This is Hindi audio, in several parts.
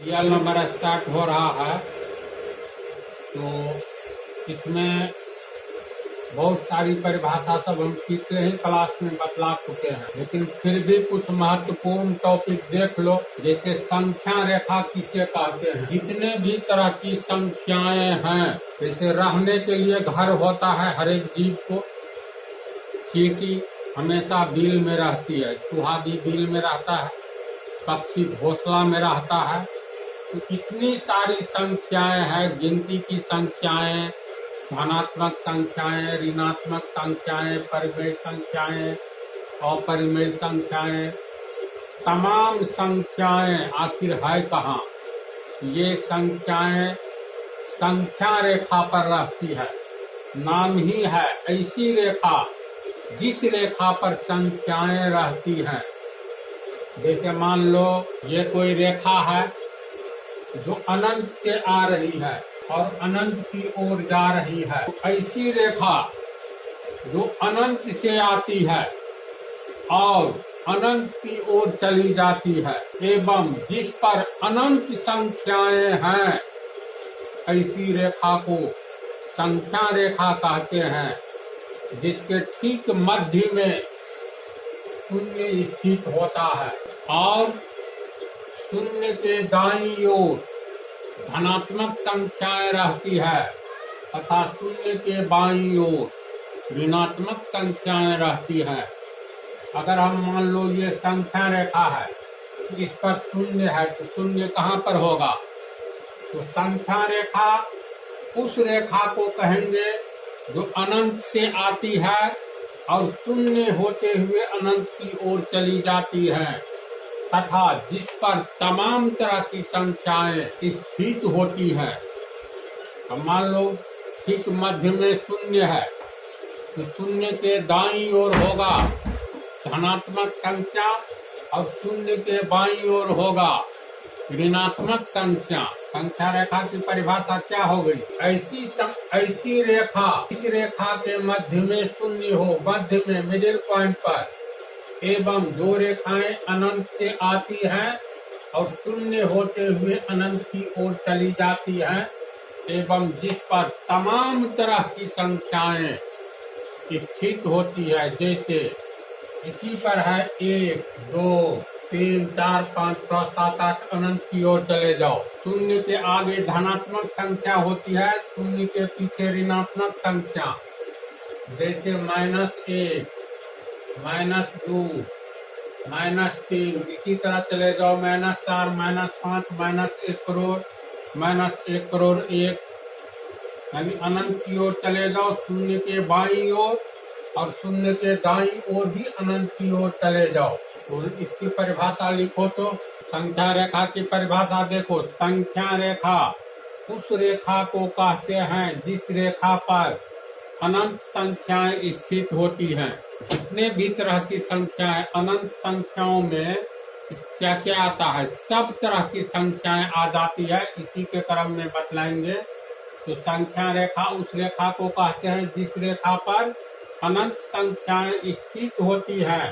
रियल नंबर स्टार्ट हो रहा है। तो इसमें बहुत सारी परिभाषा सब हम पिछले ही क्लास में बतला चुके हैं, लेकिन फिर भी कुछ महत्वपूर्ण टॉपिक देख लो। जैसे संख्या रेखा किसे कहते हैं। जितने भी तरह की संख्याएं हैं, जैसे रहने के लिए घर होता है हर एक जीव को। चींटी हमेशा बिल में रहती है, चूहा भी बिल में रहता है, पक्षी घोंसला में रहता है। तो इतनी सारी संख्याएं हैं, गिनती की संख्याएं, धनात्मक संख्याएं, ऋणात्मक संख्याएं, परिमेय संख्याएं, अपरिमेय संख्याएं, तमाम संख्याएं आखिर है कहाँ। ये संख्याएं संख्या रेखा पर रहती है। नाम ही है ऐसी रेखा जिस रेखा पर संख्याएं रहती हैं। जैसे मान लो ये कोई रेखा है जो अनंत से आ रही है और अनंत की ओर जा रही है। तो ऐसी रेखा जो अनंत से आती है और अनंत की ओर चली जाती है एवं जिस पर अनंत संख्याएं हैं, ऐसी रेखा को संख्या रेखा कहते हैं। जिसके ठीक मध्य में शून्य स्थित होता है और शून्य के दाईं ओर धनात्मक संख्याएं रहती है तथा शून्य के बाईं ओर ऋणात्मक संख्याएं रहती है। अगर हम मान लो ये संख्या रेखा है, इस पर शून्य है, तो शून्य कहाँ पर होगा। तो संख्या रेखा उस रेखा को कहेंगे जो अनंत से आती है और शून्य होते हुए अनंत की ओर चली जाती है तथा जिस पर तमाम तरह की संख्याएं स्थित होती है। तो मान लो ठीक मध्य में शून्य है, तो शून्य के दाईं ओर होगा धनात्मक संख्या और शून्य के बाईं ओर होगा ऋणात्मक संख्या। संख्या रेखा की परिभाषा क्या हो गई। ऐसी रेखा, इस रेखा के मध्य में शून्य हो, मध्य में मिडिल पॉइंट पर, एवं जो रेखाएं अनंत से आती हैं और शून्य होते हुए अनंत की ओर चली जाती हैं एवं जिस पर तमाम तरह की संख्याएं स्थित होती है। जैसे इसी पर है 1, 2, 3, 4, 5, 6, 7, 8 अनंत की ओर चले जाओ। शून्य के आगे धनात्मक संख्या होती है, शून्य के पीछे ऋणात्मक संख्या। जैसे -1, -2, -3, इसी तरह चले जाओ -4, -5, -1 करोड़, -1 करोड़ 1, यानी अनंत की ओर चले जाओ। शून्य के बाईं ओर और शून्य के दाईं ओर भी अनंत की ओर चले जाओ। तो इसकी परिभाषा लिखो तो संख्या रेखा की परिभाषा देखो। संख्या रेखा उस रेखा को कहते हैं जिस रेखा पर अनंत संख्याएं स्थित होती हैं। जितने भी तरह की संख्याएं, अनंत संख्याओं में क्या क्या आता है, सब तरह की संख्याएं आ जाती है। इसी के क्रम में बतलाएंगे। तो संख्या रेखा उस रेखा को कहते हैं जिस रेखा पर अनंत संख्याएं स्थित होती है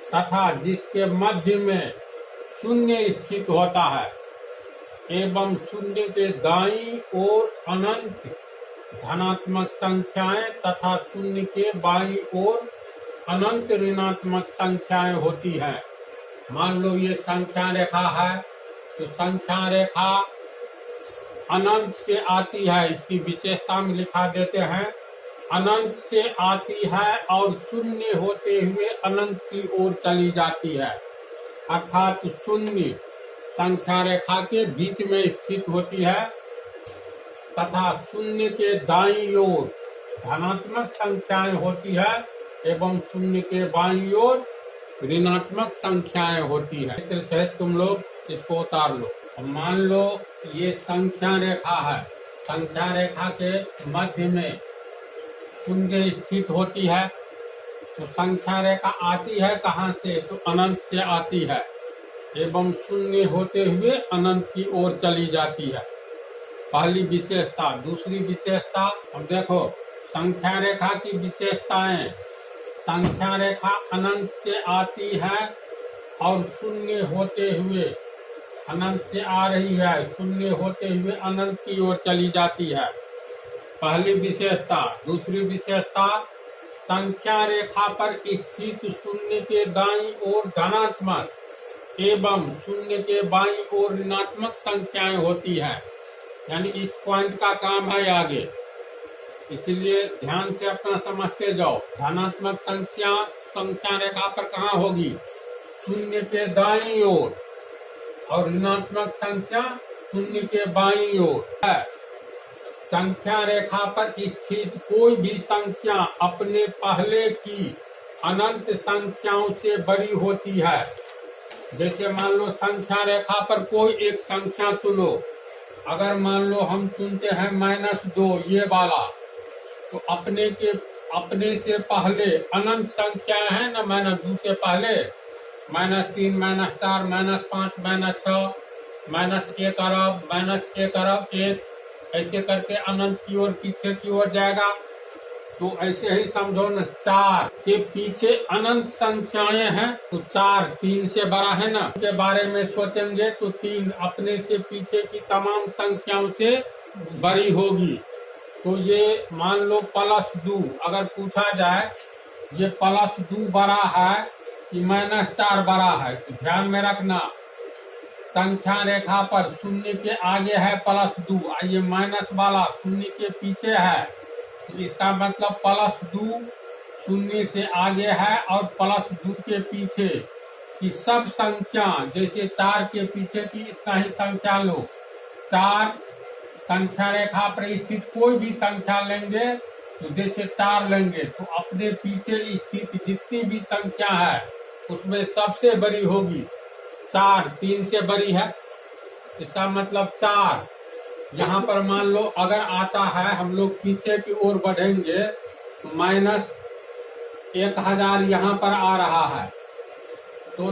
तथा जिसके मध्य में शून्य स्थित होता है एवं शून्य के दाईं ओर अनंत धनात्मक संख्याएं तथा शून्य के बाईं ओर अनंत ऋणात्मक संख्याएं होती है। मान लो ये संख्या रेखा है, तो संख्या रेखा अनंत से आती है। इसकी विशेषता में लिखा देते हैं, अनंत से आती है और शून्य होते हुए अनंत की ओर चली जाती है। अर्थात शून्य संख्या रेखा के बीच में स्थित होती है तथा शून्य के दाईं ओर धनात्मक संख्याएं होती है एवं शून्य के बाईं ओर ऋणात्मक संख्याएं होती है। चित्र सहित तुम लोग इसको उतार लो। मान लो ये संख्या रेखा है, संख्या रेखा के मध्य में शून्य स्थित होती है। तो संख्या रेखा आती है कहाँ से, तो अनंत से आती है एवं शून्य होते हुए अनंत की ओर चली जाती है। पहली विशेषता। दूसरी विशेषता, अब देखो संख्या रेखा की विशेषताएं। संख्या रेखा अनंत से आती है और शून्य होते हुए अनंत से आ रही है, शून्य होते हुए अनंत की ओर चली जाती है। पहली विशेषता। दूसरी विशेषता, संख्या रेखा पर स्थित शून्य के दाईं ओर धनात्मक एवं शून्य के बाईं ओर ऋणात्मक संख्याएं होती है। यानी इस पॉइंट का काम है आगे, इसलिए ध्यान से अपना समझते जाओ। धनात्मक संख्या रेखा पर कहाँ होगी? शून्य के दाईं ओर, और ऋणात्मक संख्या शून्य के बाईं ओर है। संख्या रेखा पर स्थित कोई भी संख्या अपने पहले की अनंत संख्याओं से बड़ी होती है। जैसे मान लो संख्या रेखा पर कोई एक संख्या चुनो। अगर मान लो हम चुनते हैं -2 ये वाला, तो अपने से पहले अनंत संख्याएं हैं ना, -2 से पहले -3, -4, -5, -6, -1 अरब, -1 अरब 1, ऐसे करके अनंत की ओर पीछे की ओर जाएगा। तो ऐसे ही समझो न, 4 के पीछे अनंत संख्याएं हैं, तो 4 3 से बड़ा है ना, के बारे में सोचेंगे तो 3 अपने से पीछे की तमाम संख्याओं से बड़ी होगी। तो ये मान लो +2, अगर पूछा जाए ये +2 बड़ा है कि -4 बड़ा है, तो ध्यान में रखना संख्या रेखा पर शून्य के आगे है +2, ये माइनस वाला शून्य के पीछे है, तो इसका मतलब +2 शून्य से आगे है और +2 के पीछे की सब संख्या, जैसे 4 के पीछे की इतना ही संख्या लो। 4 संख्या रेखा पर स्थित कोई भी संख्या लेंगे, तो जैसे 4 लेंगे तो अपने पीछे स्थित जितनी भी संख्या है उसमें सबसे बड़ी होगी। 4 3 से बड़ी है, इसका मतलब 4 यहाँ पर मान लो अगर आता है, हम लोग पीछे की ओर बढ़ेंगे तो -1000 यहाँ पर आ रहा है, तो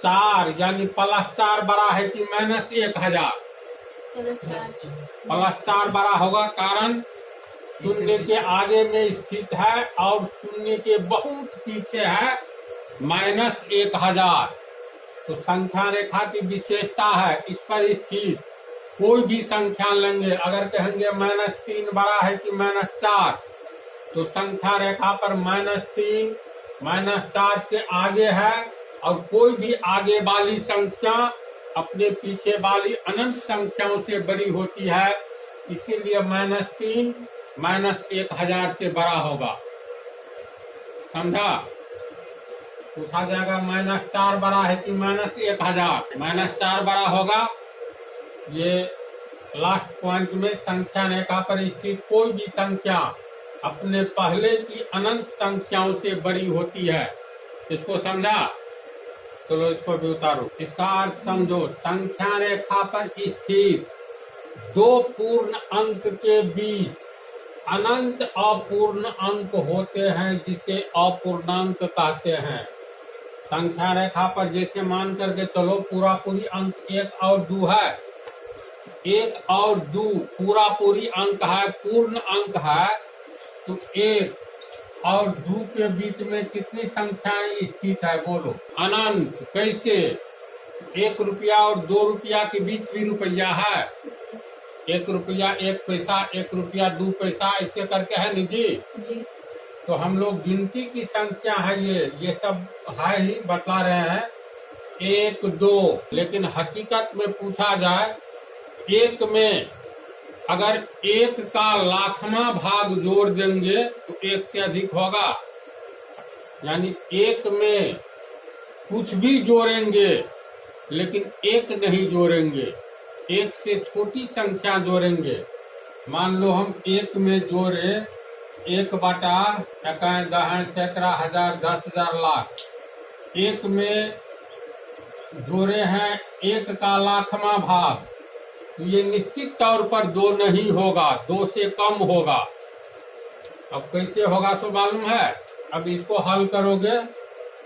4 यानी +4 बड़ा है कि -1000? +4 बड़ा होगा, कारण शून्य के आगे में स्थित है और शून्य के बहुत पीछे है -1000। तो संख्या रेखा की विशेषता है, इस पर स्थित कोई भी संख्या लेंगे, अगर कहेंगे -3 बड़ा है कि -4, तो संख्या रेखा पर -3 -4 से आगे है, और कोई भी आगे वाली संख्या अपने पीछे वाली अनंत संख्याओं से बड़ी होती है, इसीलिए -3 -1000 से बड़ा होगा। समझा? पूछा जाएगा -4 बड़ा है कि -1000? -4 बड़ा होगा। ये लास्ट पॉइंट में संख्या रेखा पर स्थित कोई भी संख्या अपने पहले की अनंत संख्याओं से बड़ी होती है। इसको समझा? चलो इसको भी उतारो। इसका अर्थ समझो। संख्या रेखा पर स्थित 2 पूर्ण अंक के बीच अनंत अपूर्ण अंक होते हैं, जिसे अपूर्णांक कहते हैं। संख्या रेखा पर जैसे मान करके चलो पूरी अंक 1 और 2 है, 1 और 2 पूरी अंक है, पूर्ण अंक है, तो 1 और 2 के बीच में कितनी संख्याएं स्थित है? बोलो। अनंत। कैसे? 1 रुपया और 2 रुपया के बीच भी रुपया है, 1 रुपया 1 पैसा, 1 रुपया 2 पैसा, ऐसे करके है निजी। तो हम लोग गिनती की संख्या है, ये सब है ही बता रहे हैं 1 2, लेकिन हकीकत में पूछा जाए, 1 में अगर 1 का लाखवां भाग जोड़ देंगे तो 1 से अधिक होगा। यानी 1 में कुछ भी जोड़ेंगे लेकिन 1 नहीं जोड़ेंगे, 1 से छोटी संख्या जोड़ेंगे। मान लो हम 1 में जोड़े 1 बटा 1 दहन सैकड़ा हजार 10,000 लाख, 1 में जोड़े हैं 1 का लाखवां भाग, तो ये निश्चित तौर पर 2 नहीं होगा, 2 से कम होगा। अब कैसे होगा तो मालूम है? अब इसको हल करोगे,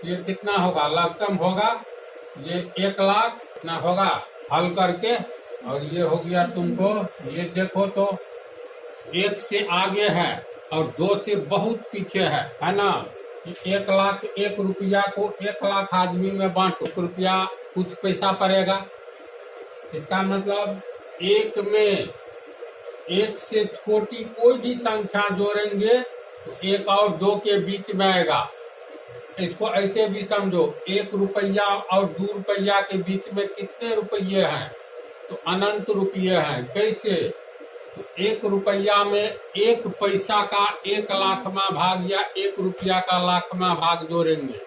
ये कितना होगा? लघुत्तम होगा, ये 1 लाख ना होगा हल करके, और ये हो गया तुमको, ये देखो तो 1 से आगे है और 2 से बहुत पीछे है ना? 1 लाख 1 रुपया को 1 लाख आदमी में बांटो, 1 रुपया कुछ पैसा पड़ेगा, इसका मतलब एक में एक से छोटी कोई भी संख्या जोड़ेंगे तो एक और दो के बीच में आएगा। इसको ऐसे भी समझो, 1 रुपया और 2 रुपया के बीच में कितने रुपये हैं? तो अनंत रुपये हैं। कैसे? तो 1 रुपया में 1 पैसा का 1 लाखवां भाग या 1 रुपया का लाखवां भाग जोड़ेंगे।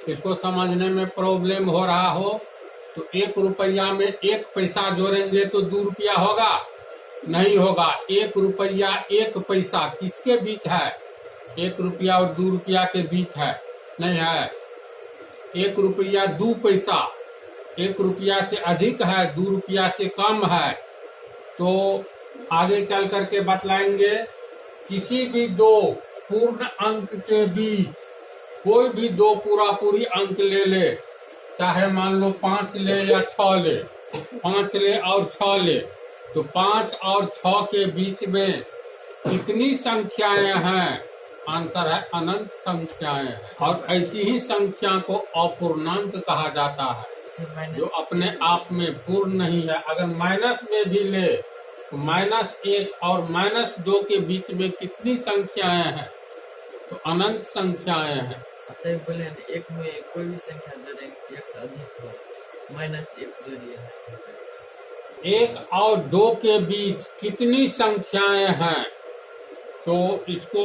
इसको समझने में प्रॉब्लम हो रहा हो तो 1 रुपया में 1 पैसा जोड़ेंगे तो 2 रुपया होगा? नहीं होगा। 1 रुपया 1 पैसा किसके बीच है? 1 रुपया और 2 रुपया के बीच है? नहीं है। 1 रुपया 2 पैसा 1 रुपया से अधिक है, 2 रुपया से कम है। तो आगे चल करके बतलाएंगे, किसी भी दो पूर्ण अंक के बीच कोई भी दो पूरी अंक ले ले, चाहे मान लो 5 ले या 6 ले, 5 ले और 6 ले, तो 5 और 6 के बीच में कितनी संख्याएं हैं? आंसर है अनंत संख्याएं हैं। और ऐसी ही संख्या को अपूर्णांक कहा जाता है, जो अपने आप में पूर्ण नहीं है। अगर माइनस में भी ले तो -1 और -2 के बीच में कितनी संख्याएं हैं? तो अनंत संख्याएं हैं। बोले एक में कोई भी संख्या जोड़ेंगे 1 से अधिक हो, -1 जोड़िए। 1 और 2 के बीच कितनी संख्याएं हैं? तो इसको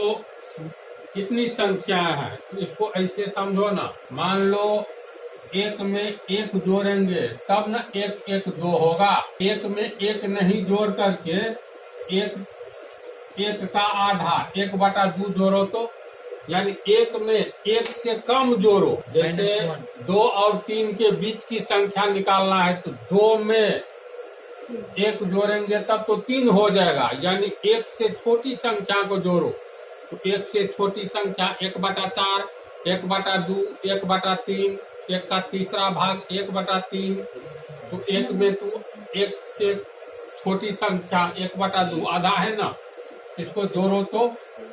कितनी संख्याएं हैं? तो इसको ऐसे समझो ना, मान लो 1 में 1 जोड़ेंगे तब ना 1 1 2 होगा। 1 में 1 नहीं जोड़ करके 1 का आधा 1/2 जोड़ो तो, यानी 1 में 1 से कम जोड़ो। जैसे 2 और 3 के बीच की संख्या निकालना है तो 2 में 1 जोड़ेंगे तब तो 3 हो जाएगा, यानी 1 से छोटी संख्या को जोड़ो। तो 1 से छोटी संख्या 1/4, 1/2, 1/3, 1 का तीसरा भाग 1/3। तो 1 में तो 1 से छोटी संख्या 1/2 आधा है ना, इसको जोड़ो तो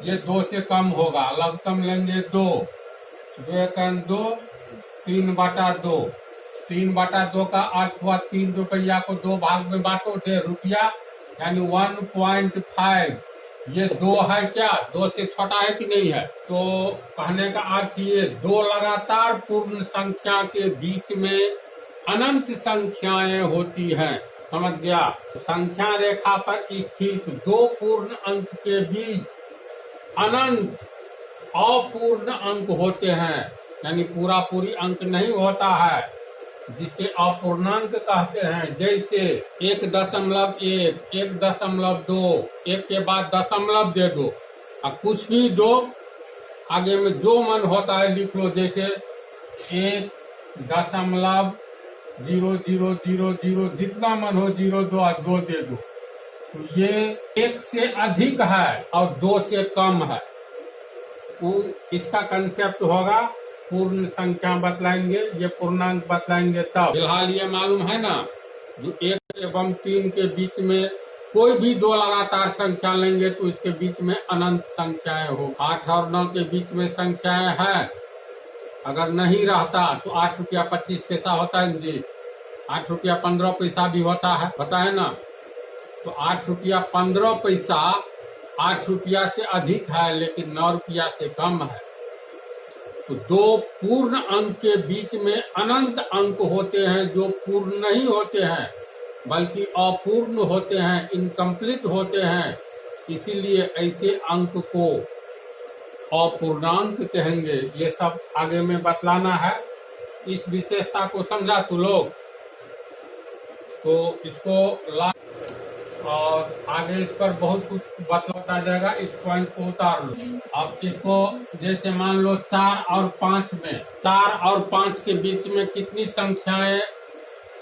ये 2 से कम होगा। लघुत्तम लेंगे 2, 2 × 2, 3/2। 3/2 का अर्थ हुआ 3 रुपया को 2 भाग में बांटो, 1.5 रुपया, यानी 1.5। ये 2 है क्या? 2 से छोटा है कि नहीं है? तो कहने का अर्थ ये 2 लगातार पूर्ण संख्या के बीच में अनंत संख्याएं होती हैं। समझ गया? संख्या रेखा पर स्थित 2 पूर्ण अंक के बीच अनंत अपूर्ण अंक होते हैं, यानी पूरी अंक नहीं होता है, जिसे अपूर्णांक कहते हैं। जैसे 1.1, 1.2, 1 के बाद दशमलव दे दो, अब कुछ भी दो, आगे में जो मन होता है लिख लो। जैसे 1.0000, जितना मन हो 0 2 और 2 दे दो। तो ये 1 से अधिक है और 2 से कम है। तो इसका कंसेप्ट होगा पूर्ण संख्या बतलाएंगे, ये पूर्णांक बतलाएंगे तब। फिलहाल ये मालूम है ना, जो 1 एवं 3 के बीच में कोई भी 2 लगातार संख्या लेंगे तो इसके बीच में अनंत संख्याएं हो। 8 और 9 के बीच में संख्याएं हैं, अगर नहीं रहता तो 8 रुपया 25 पैसा होता है जी, 8 रुपया 15 पैसा भी होता है, पता है ना। तो 8 रुपया 15 पैसा 8 रुपया से अधिक है, लेकिन 9 रुपया से कम है। तो 2 पूर्ण अंक के बीच में अनंत अंक होते हैं, जो पूर्ण नहीं होते हैं बल्कि अपूर्ण होते हैं, इनकम्प्लीट होते हैं। इसीलिए ऐसे अंक को अपूर्णांक कहेंगे। ये सब आगे में बतलाना है। इस विशेषता को समझा तू लोग, तो इसको और आगे इस पर बहुत कुछ बतलाता जाएगा। इस पॉइंट को उतार लो। अब इसको जैसे मान लो 4 और 5 में, 4 और 5 के बीच में कितनी संख्याएं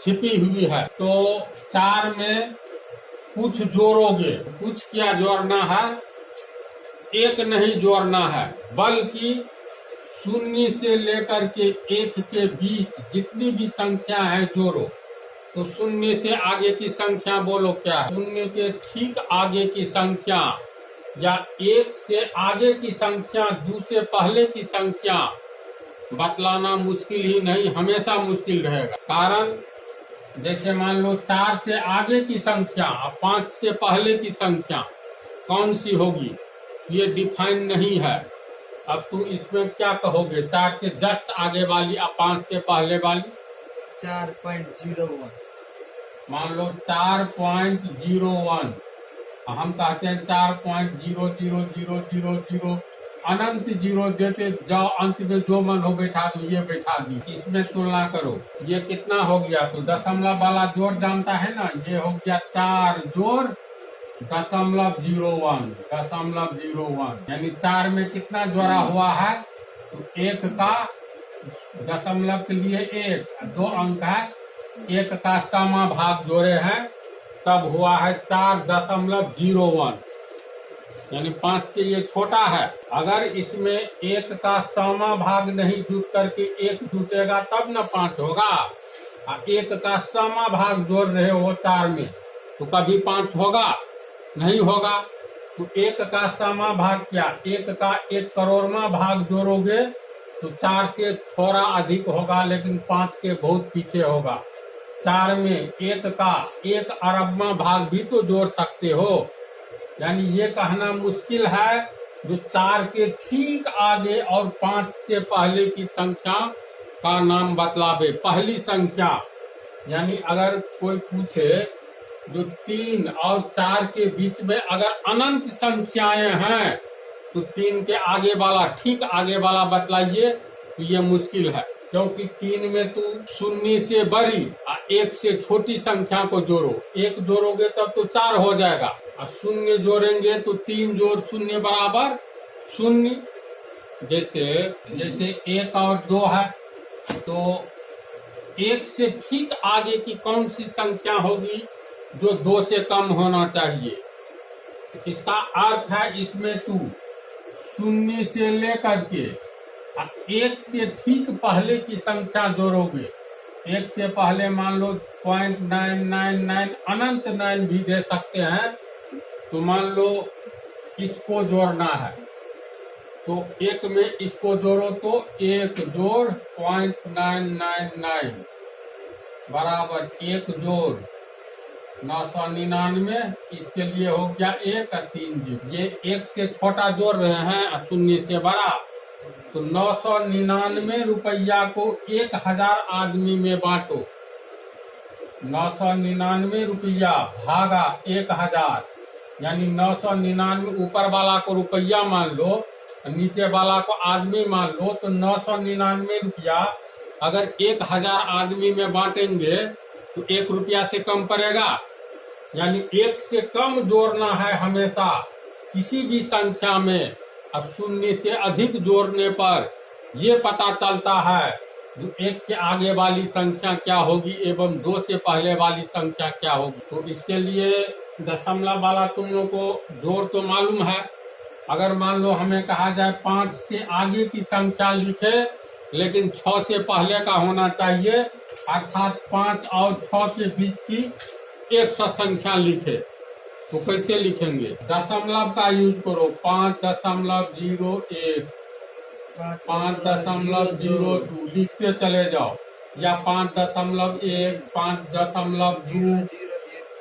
छिपी हुई है? तो 4 में कुछ जोड़ोगे, कुछ क्या जोड़ना है? 1 नहीं जोड़ना है, बल्कि 0 से लेकर के 1 के बीच जितनी भी संख्या है जोड़ो। तो 0 से आगे की संख्या बोलो क्या है? 0 के ठीक आगे की संख्या या 1 से आगे की संख्या, 2 से पहले की संख्या बतलाना मुश्किल ही नहीं, हमेशा मुश्किल रहेगा। कारण जैसे मान लो 4 से आगे की संख्या और 5 से पहले की संख्या कौन सी होगी, ये डिफाइन नहीं है। अब तू इसमें क्या कहोगे, 4 से जस्ट आगे वाली और 5 से पहले वाली? 4.01। मान लो 4.01, हम कहते हैं 4.00000, अनंत जीरो देते जाओ, अंत में जो मन हो बैठा दो, ये बैठा दी। इसमें तुलना करो, ये कितना हो गया, तो दशमलव वाला जोड़ जानता है ना, ये हो गया 4 जोड़ 0.01, 0.01, यानी 4 में कितना जोड़ा हुआ है, तो 1 का दशमलव के लिए 1, 2 अंक है, 1 का समा भाग जोड़े हैं, तब हुआ है 4.01, यानी 5 से ये छोटा है। अगर इसमें 1 का समा भाग नहीं जुट करके 1 जुटेगा तब न 5 होगा, और 1 का समा भाग जोड़ रहे हो 4 में, तो कभी 5 होगा नहीं होगा। तो 1 का समा भाग क्या, 1 का 1 करोड़वां भाग जोड़ोगे तो 4 से थोड़ा अधिक होगा, लेकिन 5 के बहुत पीछे होगा। 4 में 1 का 1 अरबवां भाग भी तो जोड़ सकते हो, यानी ये कहना मुश्किल है जो 4 के ठीक आगे और 5 से पहले की संख्या का नाम बतलावे। पहली संख्या, यानी अगर कोई पूछे जो 3 और 4 के बीच में अगर अनंत संख्याएं हैं तो 3 के आगे वाला, ठीक आगे वाला बतलाइए, तो ये मुश्किल है, क्योंकि 3 में तू 0 से बड़ी और 1 से छोटी संख्या को जोड़ो, 1 जोड़ोगे तब तो 4 हो जाएगा, और 0 जोड़ेंगे तो 3 जोड़ 0 बराबर 0। जैसे 1 और 2 है, तो 1 से ठीक आगे की कौन सी संख्या होगी जो 2 से कम होना चाहिए। इसका अर्थ है इसमें तू 0 से लेकर के 1 से ठीक पहले की संख्या जोड़ोगे। 1 से पहले मान लो 0.999 अनंत 9 भी दे सकते हैं, तो मान लो इसको जोड़ना है, तो 1 में इसको जोड़ो तो 1 जोड़ 0.999 बराबर 1 जोड़ 999, इसके लिए हो गया 1 और 3 जीरो। ये 1 से छोटा जोड़ रहे हैं और 0 से बड़ा, तो 999 रुपया को 1000 आदमी में बांटो। 999 रुपया भागा 1000, यानी 999 ऊपर वाला को रुपया मान लो, नीचे वाला को आदमी मान लो, तो 999 रुपया अगर 1000 आदमी में बांटेंगे तो 1 रुपया से कम पड़ेगा, यानी 1 से कम जोड़ना है हमेशा किसी भी संख्या में। अब 0 से अधिक जोड़ने पर ये पता चलता है जो 1 के आगे वाली संख्या क्या होगी एवं 2 से पहले वाली संख्या क्या होगी। तो इसके लिए दशमलव वाला तुम लोग को जोड़ तो मालूम है। अगर मान लो हमें कहा जाए 5 से आगे की संख्या लिखे, लेकिन 6 से पहले का होना चाहिए, अर्थात 5 और 6 के बीच की 100 संख्या लिखे, तो कैसे लिखेंगे? दशमलव का यूज करो, 5.01, 5.02 लिखते चले जाओ, या 5.1, 5.2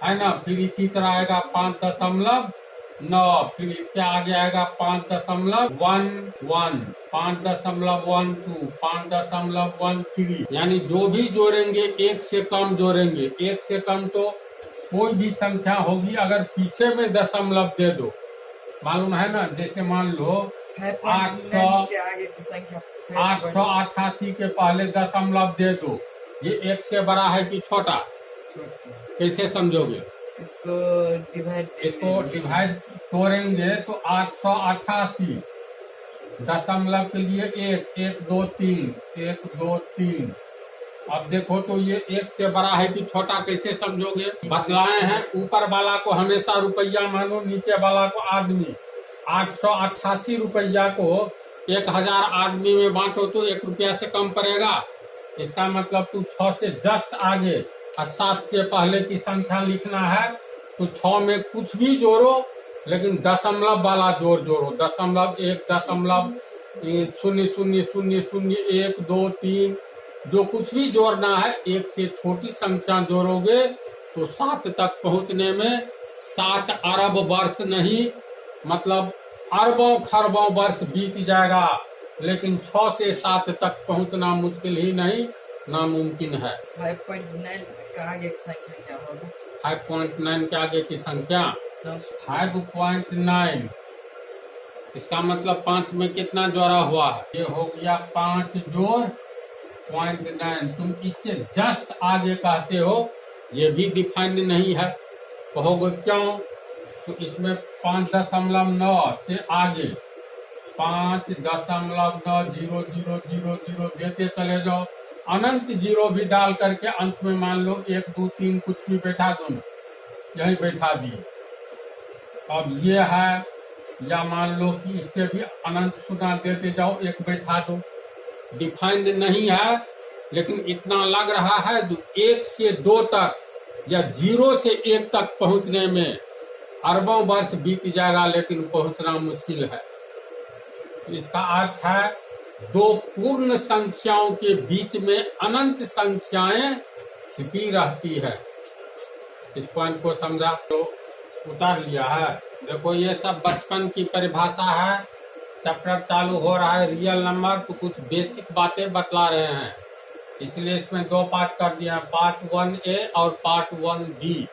है ना, फिर इसी तरह आएगा 5.9, फिर इसके आगे आएगा 5.11, 5.12, 5.13, यानी जो भी जोड़ेंगे 1 से कम जोड़ेंगे। 1 से कम तो कोई भी संख्या होगी अगर पीछे में दशमलव दे दो, मालूम है ना, जैसे मान लो 888 के पहले दशमलव दे दो, ये 1 से बड़ा है कि छोटा, कैसे समझोगे? इसको डिवाइड तोड़ेंगे तो 888 दशमलव के लिए 1 2 3 1 2 3। अब देखो तो ये 1 से बड़ा है कि छोटा, कैसे समझोगे? बदलाए हैं, ऊपर वाला को हमेशा रुपया मानो, नीचे वाला को आदमी। 888 रुपया को 1000 आदमी में बांटो तो 1 रुपया से कम पड़ेगा। इसका मतलब तू 6 से जस्ट आगे और 7 से पहले की संख्या लिखना है तो 6 में कुछ भी जोड़ो, लेकिन दशमलव वाला जोड़ो। 0.1, 0.0000, 1 2 3 जो कुछ भी जोड़ना है, एक से छोटी संख्या जोड़ोगे तो 7 तक पहुंचने में 7 अरब वर्ष नहीं, मतलब अरबों खरबों वर्ष बीत जाएगा, लेकिन 6 से 7 तक पहुंचना मुश्किल ही नहीं, नामुमकिन है। 5.9 का आगे की संख्या क्या होगा? 5.9 के आगे की संख्या 5.9, इसका मतलब 5 में कितना जोड़ा हुआ है? ये हो गया 5 जोड़ 0.9। तुम इससे जस्ट आगे कहते हो, ये भी डिफाइंड नहीं है। कहोगे क्यों? तो इसमें 5.9 से आगे 5.90000 देते चले जाओ, अनंत जीरो भी डाल करके अंत में मान लो 1 2 3 कुछ भी बैठा दो, यही बैठा दिए। अब ये है, या मान लो कि इससे भी अनंत सुना देते जाओ, एक बैठा दो। डिफाइंड नहीं है, लेकिन इतना लग रहा है जो 1 से 2 तक या 0 से 1 तक पहुंचने में अरबों वर्ष बीत जाएगा, लेकिन पहुंचना मुश्किल है। इसका अर्थ है 2 पूर्ण संख्याओं के बीच में अनंत संख्याएं छिपी रहती है। इस पॉइंट को समझा तो उतार लिया है। देखो ये सब बचपन की परिभाषा है, चैप्टर चालू हो रहा है रियल नंबर, तो कुछ बेसिक बातें बतला रहे हैं, इसलिए इसमें 2 पार्ट कर दिया, पार्ट 1A और पार्ट 1B।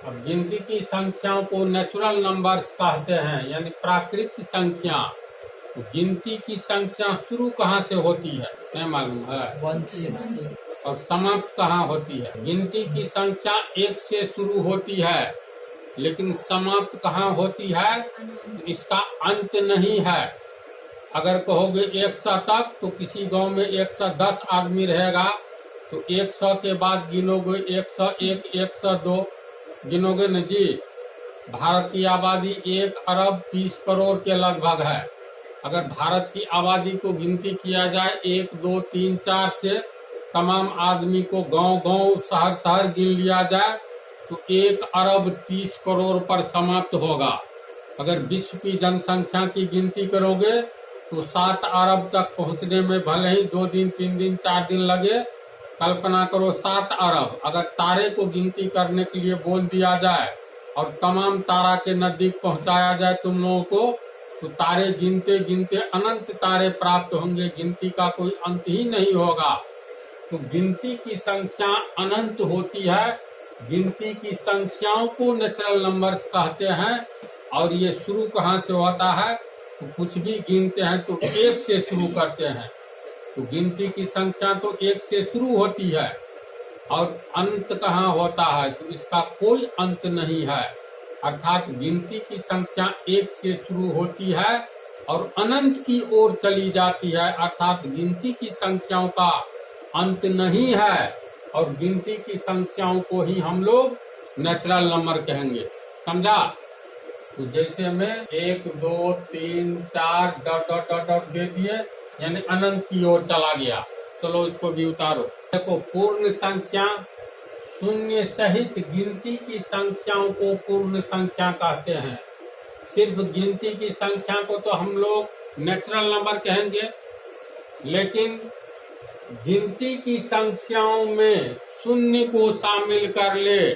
अब गिनती की संख्याओं को नेचुरल नंबर्स कहते हैं, यानी प्राकृतिक संख्या। गिनती की संख्या शुरू कहाँ से होती है, नहीं मालूम है? 1 से और समाप्त कहाँ होती है? गिनती की संख्या 1 से शुरू होती है, लेकिन समाप्त कहाँ होती है? इसका अंत नहीं है। अगर कहोगे 100 तक, तो किसी गांव में 110 आदमी रहेगा, तो 100 के बाद गिनोगे 101, 102 गिनोगे न जी। भारत की आबादी 1 अरब 30 करोड़ के लगभग है। अगर भारत की आबादी को गिनती किया जाए 1 2 3 4 से, तमाम आदमी को गांव गांव शहर शहर गिन लिया जाए, तो 1 अरब 30 करोड़ पर समाप्त होगा। अगर विश्व की जनसंख्या की गिनती करोगे तो 7 अरब तक पहुंचने में भले ही 2 दिन 3 दिन 4 दिन लगे। कल्पना करो 7 अरब अगर तारे को गिनती करने के लिए बोल दिया जाए और तमाम तारा के नजदीक पहुंचाया जाए तुम लोगों को, तो तारे गिनते गिनते अनंत तारे प्राप्त होंगे, गिनती का कोई अंत ही नहीं होगा। तो गिनती की संख्या अनंत होती है। गिनती की संख्याओं को नेचुरल नंबर्स कहते हैं। और ये शुरू कहाँ से होता है? तो कुछ भी गिनते हैं तो 1 से शुरू करते हैं। तो गिनती की संख्या तो 1 से शुरू होती है, और अंत कहाँ होता है? तो इसका कोई अंत नहीं है। अर्थात गिनती की संख्या 1 से शुरू होती है और अनंत की ओर चली जाती है। अर्थात गिनती की संख्याओं का अंत नहीं है, और गिनती की संख्याओं को ही हम लोग नेचुरल नंबर कहेंगे। समझा? तो जैसे में 1 2 3 4 डॉट डॉट डॉट डॉट दे दिए, यानी अनंत की ओर चला गया। चलो इसको भी उतारो। देखो पूर्ण संख्या, शून्य सहित गिनती की संख्याओं को पूर्ण संख्या कहते हैं। सिर्फ गिनती की संख्या को तो हम लोग नेचुरल नंबर कहेंगे, लेकिन गिनती की संख्याओं में शून्य को शामिल कर ले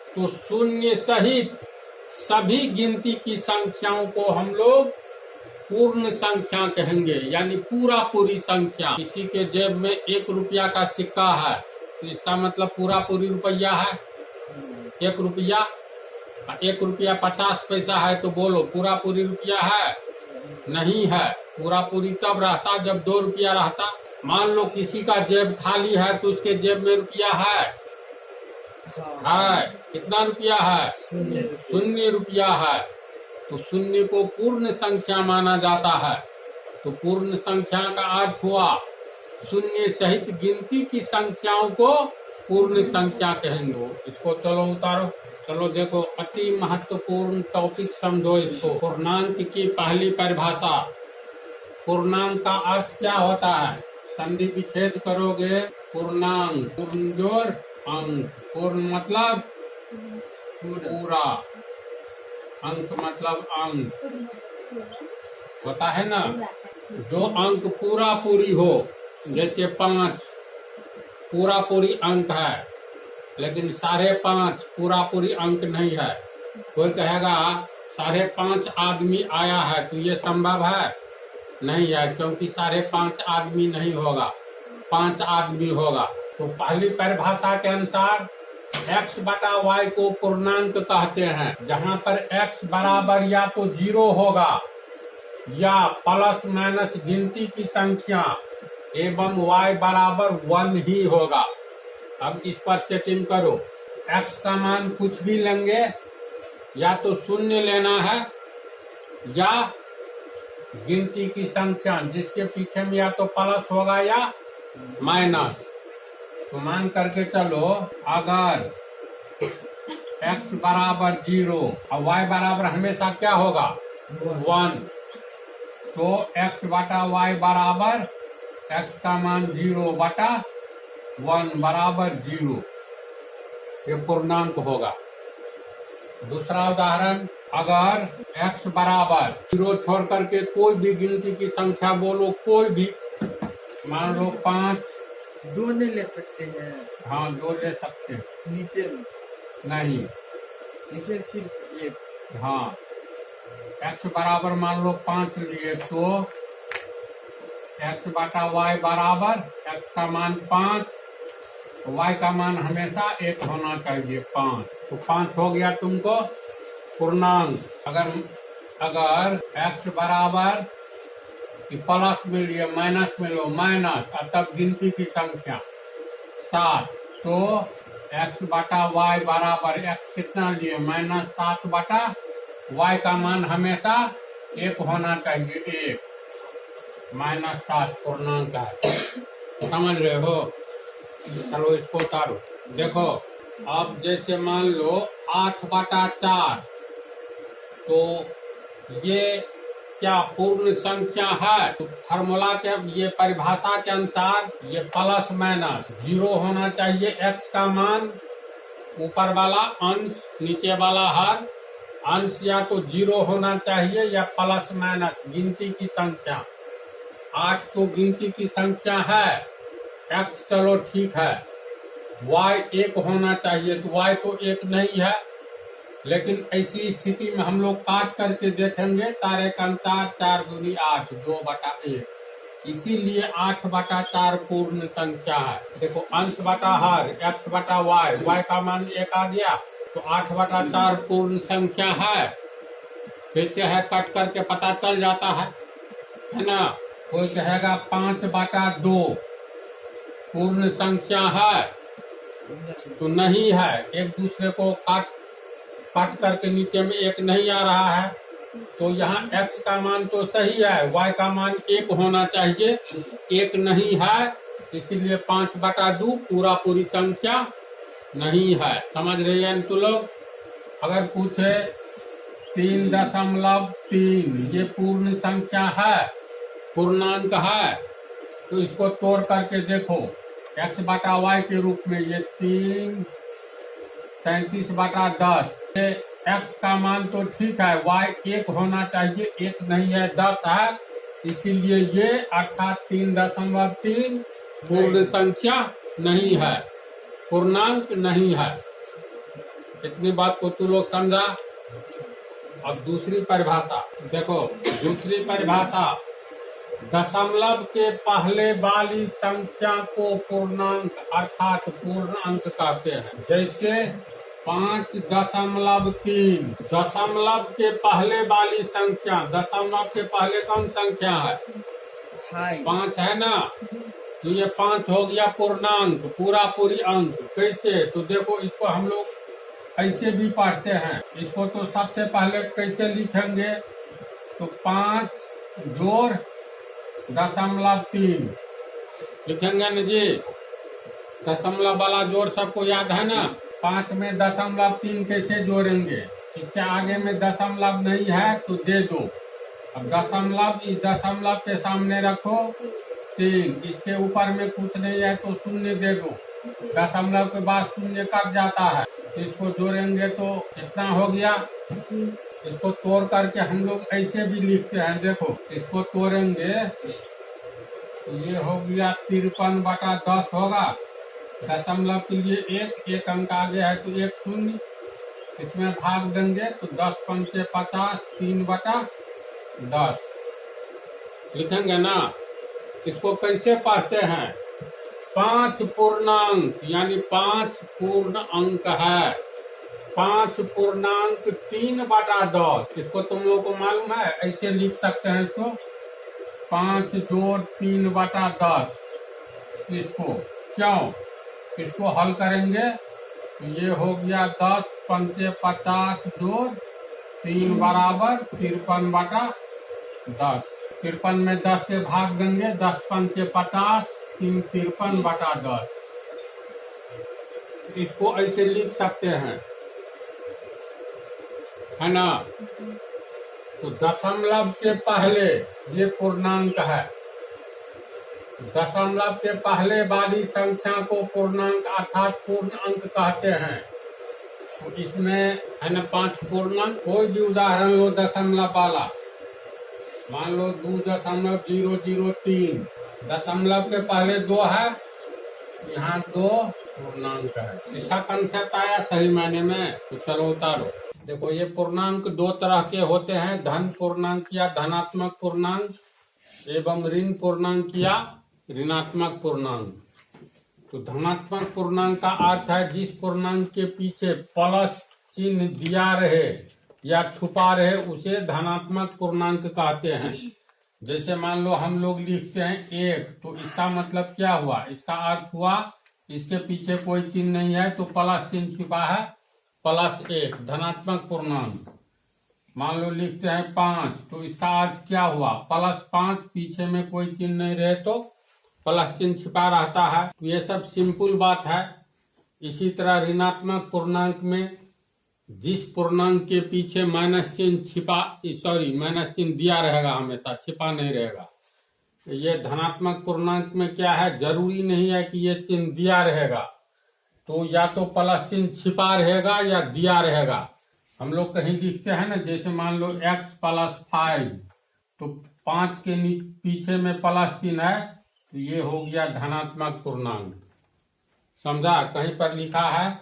तो शून्य सहित सभी गिनती की संख्याओं को हम लोग पूर्ण संख्या कहेंगे, यानी पूरा पूरी संख्या। किसी के जेब में 1 रुपया का सिक्का है, तो इसका मतलब पूरा पूरी रुपया है। 1 रुपया, 1 रुपया 50 पैसा है, तो बोलो पूरा पूरी रुपया है? नहीं है। पूरा पूरी तब रहता जब 2 रुपया रहता। मान लो किसी का जेब खाली है, तो उसके जेब में रुपया है? कितना रुपया है? 0 रुपया है। तो शून्य को पूर्ण संख्या माना जाता है। तो पूर्ण संख्या का अर्थ हुआ शून्य सहित गिनती की संख्याओं को पूर्ण संख्या कहेंगे। इसको चलो उतारो। चलो देखो, अति महत्वपूर्ण टॉपिक समझो इसको। पूर्णांक की पहली परिभाषा। पूर्णांक का अर्थ क्या होता है? संधि विच्छेद करोगे, पूर्णांक, पूर्ण जोड़ अंक। पूर्ण मतलब पूरा, अंक मतलब अंक होता है ना। जो अंक पूरा पूरी हो जैसे 5 पूरा पूरी अंक है, लेकिन 5.5 पूरा पूरी अंक नहीं है। कोई कहेगा 5.5 आदमी आया है, तो ये संभव है? नहीं है, क्योंकि 5.5 आदमी नहीं होगा, 5 आदमी होगा। तो पहली परिभाषा के अनुसार x बटा y को पूर्णांक कहते हैं, जहाँ पर x बराबर या तो 0 होगा या प्लस माइनस गिनती की संख्या एवं y बराबर 1 ही होगा। अब इस पर सेटिंग करो। x का मान कुछ भी लेंगे, या तो 0 लेना है या गिनती की संख्या जिसके पीछे में या तो प्लस होगा या माइनस। तो मान करके चलो, अगर x बराबर 0 और y बराबर हमेशा क्या होगा? 1, तो x बटा y बराबर x का मान 0 बटा 1 बराबर 0, ये पूर्णांक होगा। दूसरा उदाहरण, अगर x बराबर 0 छोड़ करके कोई भी गिनती की संख्या बोलो, कोई भी, मान लो 5, 2 नहीं ले सकते हैं? हाँ 2 ले सकते हैं। नीचे नहीं, नीचे सिर्फ 1। हाँ x बराबर मान लो 5 लिए, तो x बटा y बराबर x का मान 5, y का मान हमेशा 1 होना चाहिए, 5। तो 5 हो गया तुमको पूर्णांक। अगर x बराबर प्लस में लिए, माइनस में लो, माइनस, और तब गिनती की संख्या 7, तो x बटा y बराबर x कितना लिए? -7 बटा y का मान हमेशा 1 होना चाहिए, 1, -7 पूर्णांक है। समझ रहे हो? चलो इसको उतारो। देखो, अब जैसे मान लो 8 बटा 4, तो ये क्या पूर्ण संख्या है? तो फार्मूला के, ये परिभाषा के अनुसार ये प्लस माइनस 0 होना चाहिए। x का मान ऊपर वाला अंश, नीचे वाला हर अंश या तो 0 होना चाहिए या प्लस माइनस गिनती की संख्या। 8 तो गिनती की संख्या है, x चलो ठीक है, y 1 होना चाहिए, तो y तो 1 नहीं है। लेकिन ऐसी स्थिति में हम लोग काट करके देखेंगे, तारे के अनुसार 4 दूनी 8, 2 बटा 1, इसीलिए 8 बटा 4 पूर्ण संख्या है। देखो, अंश बटा हर, x बटा y का मान 1 आ गया, तो 8 बटा 4 पूर्ण संख्या है। कैसे है? कट करके पता चल जाता है ना? कोई कहेगा 5 बटा 2 पूर्ण संख्या है, तो नहीं है। एक दूसरे को काट करके नीचे में 1 नहीं आ रहा है, तो यहाँ x का मान तो सही है, y का मान 1 होना चाहिए, 1 नहीं है, इसीलिए 5 बटा 2 पूरा पूरी संख्या नहीं है। समझ रहे हैं तुम लोग? अगर पूछे 3.3 ये पूर्ण संख्या है, पूर्णांक है, तो इसको तोड़ करके देखो, x बटा y के रूप में ये 3, 37 बटा 10, x का मान तो ठीक है, y 1 होना चाहिए, 1 नहीं है, 10 है, इसीलिए ये अर्थात 3.3 पूर्ण संख्या नहीं है, पूर्णांक नहीं है। इतनी बात को तू लोग समझा। अब दूसरी परिभाषा देखो, दूसरी परिभाषा, दशमलव के पहले वाली संख्या को पूर्णांक अर्थात पूर्ण अंक कहते हैं। जैसे 5.3, दशमलव के पहले वाली संख्या, दशमलव के पहले कौन संख्या है? 5 है ना, तो ये 5 हो गया पूर्णांक, पूरा पूरी अंक। कैसे? तो देखो, इसको हम लोग ऐसे भी पढ़ते हैं। इसको तो सबसे पहले कैसे लिखेंगे? तो 5 जोड़ 0.3 लिखेंगे न जी। दशमलव वाला जोड़ सबको याद है ना? 5 में 0.3 कैसे जोड़ेंगे? इसके आगे में दशमलव नहीं है तो दे दो। अब दशमलव, इस दशमलव के सामने रखो 3, इसके ऊपर में कुछ नहीं है तो 0 दे दो। दशमलव के बाद 0 कट जाता है, तो इसको जोड़ेंगे तो कितना हो गया? इसको तोड़ करके हम लोग ऐसे भी लिखते हैं। देखो, इसको तोड़ेंगे तो ये हो गया 53/10 होगा। दशमलव के लिए एक अंक आगे है तो 1 शून्य, इसमें भाग देंगे तो 10 पंचे 50, 3/10 लिखेंगे ना। इसको कैसे पढ़ते हैं? 5 पूर्णांक यानी 5 पूर्ण अंक है। 5 पूर्णांक 3/10, इसको तुम लोगों को मालूम है, ऐसे लिख सकते हैं इसको 5 जोड़ 3/10। इसको क्यों? इसको हल करेंगे तो ये हो गया 10 पंचे 50 जोड़ 3 बराबर 53/10। 53 में 10 से भाग देंगे, 10 पंचे 50, 3 53/10। इसको ऐसे लिख सकते हैं, है ना। तो दशमलव के पहले ये पूर्णांक है। दशमलव के पहले वाली संख्या को पूर्णांक अर्थात पूर्ण अंक कहते हैं। तो इसमें है ना 5 पूर्णांक। कोई भी उदाहरण लो दशमलव वाला, मान लो 2.003, दशमलव के पहले 2 है, यहाँ 2 पूर्णांक है। इसका कंसेप्ट आया सही मायने में। तो चलो उतारो। देखो ये पूर्णांक 2 तरह के होते हैं, धन पूर्णांक या धनात्मक पूर्णांक एवं ऋण पूर्णांक या ऋणात्मक पूर्णांक। तो धनात्मक पूर्णांक का अर्थ है जिस पूर्णांक के पीछे प्लस चिन्ह दिया रहे या छुपा रहे उसे धनात्मक पूर्णांक कहते हैं। जैसे मान लो हम लोग लिखते हैं 1, तो इसका मतलब क्या हुआ? इसका अर्थ हुआ इसके पीछे कोई चिन्ह नहीं है तो प्लस चिन्ह छुपा है, +1 धनात्मक पूर्णांक। मान लो लिखते हैं 5, तो इसका अर्थ क्या हुआ? +5, पीछे में कोई चिन्ह नहीं रहे तो प्लस चिन्ह छिपा रहता है। तो ये सब सिंपल बात है। इसी तरह ऋणात्मक पूर्णांक में जिस पूर्णांक के पीछे माइनस चिन्ह दिया रहेगा, हमेशा छिपा नहीं रहेगा। ये धनात्मक पूर्णांक में क्या है, जरूरी नहीं है कि ये चिन्ह दिया रहेगा, तो या तो प्लस चिन्ह छिपा रहेगा या दिया रहेगा। हम लोग कहीं लिखते हैं ना, जैसे मान लो x + 5, तो 5 के पीछे में प्लस चिन्ह है तो ये हो गया धनात्मक पूर्णांक। समझा? कहीं पर लिखा है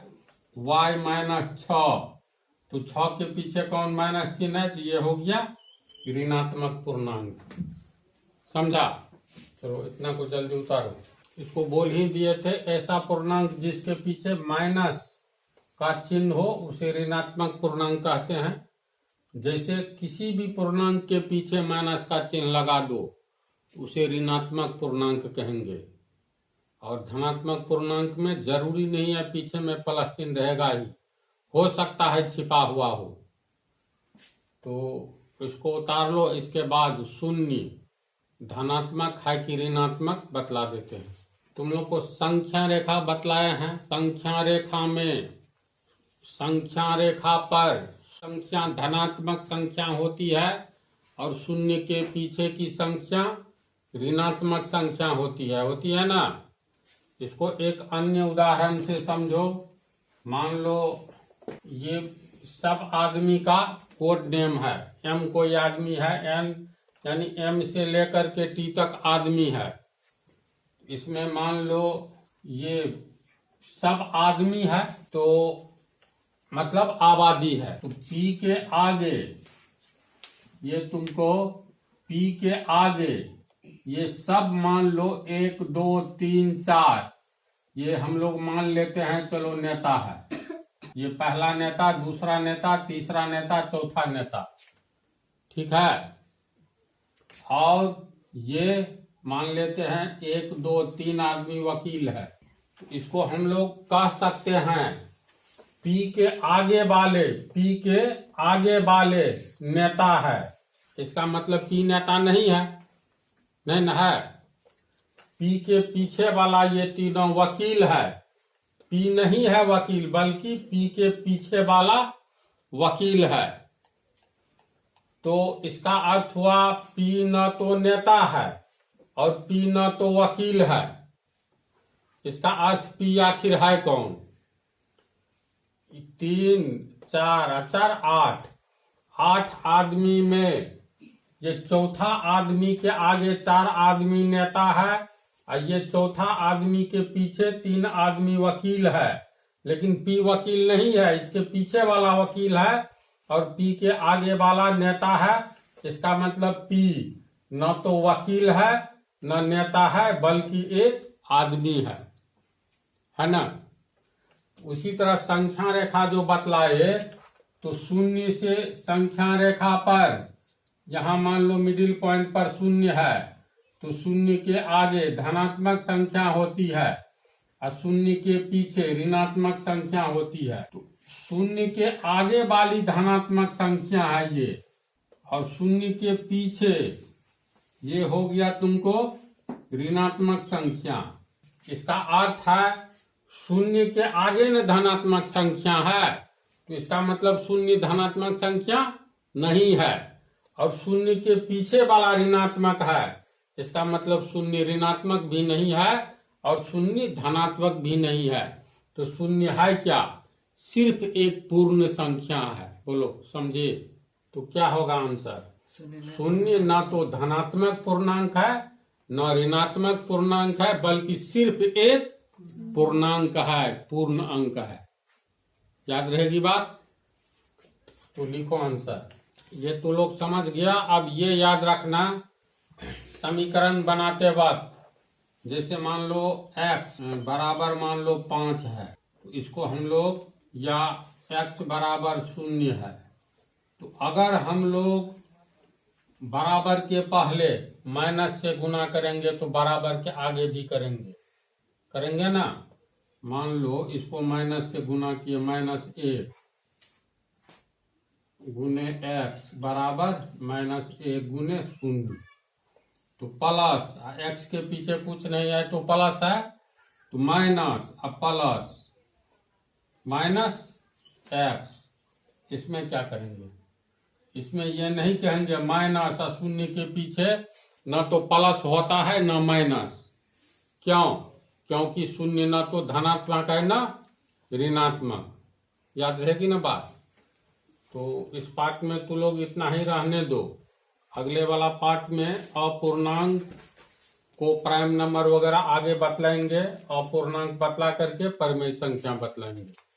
y - 6, तो 6 के पीछे कौन माइनस चिन्ह है तो ये हो गया ऋणात्मक पूर्णांक। समझा? चलो इतना को जल्दी उतारो। इसको बोल ही दिए थे, ऐसा पूर्णांक जिसके पीछे माइनस का चिन्ह हो उसे ऋणात्मक पूर्णांक कहते हैं। जैसे किसी भी पूर्णांक के पीछे माइनस का चिन्ह लगा दो उसे ऋणात्मक पूर्णांक कहेंगे। और धनात्मक पूर्णांक में जरूरी नहीं है पीछे में प्लस चिन्ह रहेगा ही, हो सकता है छिपा हुआ हो। तो इसको उतार लो। इसके बाद शून्य धनात्मक है कि ऋणात्मक बतला देते हैं। तुम लोग को संख्या रेखा बतलाए हैं। संख्या रेखा पर संख्या धनात्मक संख्या होती है और शून्य के पीछे की संख्या ऋणात्मक संख्या होती है ना। इसको एक अन्य उदाहरण से समझो। मान लो ये सब आदमी का कोड नेम है। M कोई आदमी है, N यानी M से लेकर के T तक आदमी है। इसमें मान लो ये सब आदमी है तो मतलब आबादी है। तो P के आगे ये तुमको P के आगे ये सब मान लो 1 2 3 4 ये हम लोग मान लेते हैं, चलो नेता है। ये पहला नेता, दूसरा नेता, तीसरा नेता, चौथा नेता, ठीक है। और ये मान लेते हैं 1 2 3 आदमी वकील है। इसको हम लोग कह सकते हैं P के आगे वाले नेता है। इसका मतलब P नेता नहीं है, नहीं न है। P के पीछे वाला ये तीनों वकील है। P नहीं है वकील, बल्कि P के पीछे वाला वकील है। तो इसका अर्थ हुआ P न तो नेता है और P न तो वकील है। इसका अर्थ P आखिर है कौन? 3 4 8 आदमी में ये चौथा आदमी के आगे 4 आदमी नेता है और ये चौथा आदमी के पीछे 3 आदमी वकील है, लेकिन पी वकील नहीं है, इसके पीछे वाला वकील है और पी के आगे वाला नेता है। इसका मतलब पी न तो वकील है न नेता है बल्कि एक आदमी है ना। उसी तरह संख्या रेखा जो बतलाए तो शून्य से संख्या रेखा पर यहां मान लो मिडिल पॉइंट पर शून्य है तो शून्य के आगे धनात्मक संख्या होती है और शून्य के पीछे ऋणात्मक संख्या होती है। तो शून्य के आगे वाली धनात्मक संख्या है ये, और शून्य के पीछे ये हो गया तुमको ऋणात्मक संख्या। इसका अर्थ है शून्य के आगे न धनात्मक संख्या है तो इसका मतलब शून्य धनात्मक संख्या नहीं है, और शून्य के पीछे वाला ऋणात्मक है इसका मतलब शून्य ऋणात्मक भी नहीं है और शून्य धनात्मक भी नहीं है। तो शून्य है क्या? सिर्फ एक पूर्ण संख्या है। बोलो समझे तो क्या होगा आंसर? शून्य ना तो धनात्मक पूर्णांक है न ऋणात्मक पूर्णांक है बल्कि सिर्फ एक पूर्णांक है, पूर्ण अंक है। याद रहेगी बात? तो लिखो आंसर। ये तो लोग समझ गया। अब ये याद रखना समीकरण बनाते वक्त, जैसे मान लो x बराबर मान लो 5 है तो इसको हम लोग, या x बराबर 0 है तो अगर हम लोग बराबर के पहले माइनस से गुना करेंगे तो बराबर के आगे भी करेंगे ना। मान लो इसको माइनस से गुना किए, -1 गुने x बराबर -1 गुने 0 तो प्लस, x के पीछे कुछ नहीं है तो प्लस है तो माइनस, अब प्लस -x। इसमें क्या करेंगे? इसमें ये नहीं कहेंगे माइनस और 0 के पीछे न तो प्लस होता है न माइनस। क्यों? क्योंकि 0 न तो धनात्मक है न ऋणात्मक। याद रहेगी ना बात? तो इस पार्ट में तू लोग इतना ही रहने दो। अगले वाला पार्ट में अपूर्णांक को प्राइम नंबर वगैरह आगे बतलाएंगे, अपूर्णांक बतला करके परिमेय संख्या बतलाएंगे।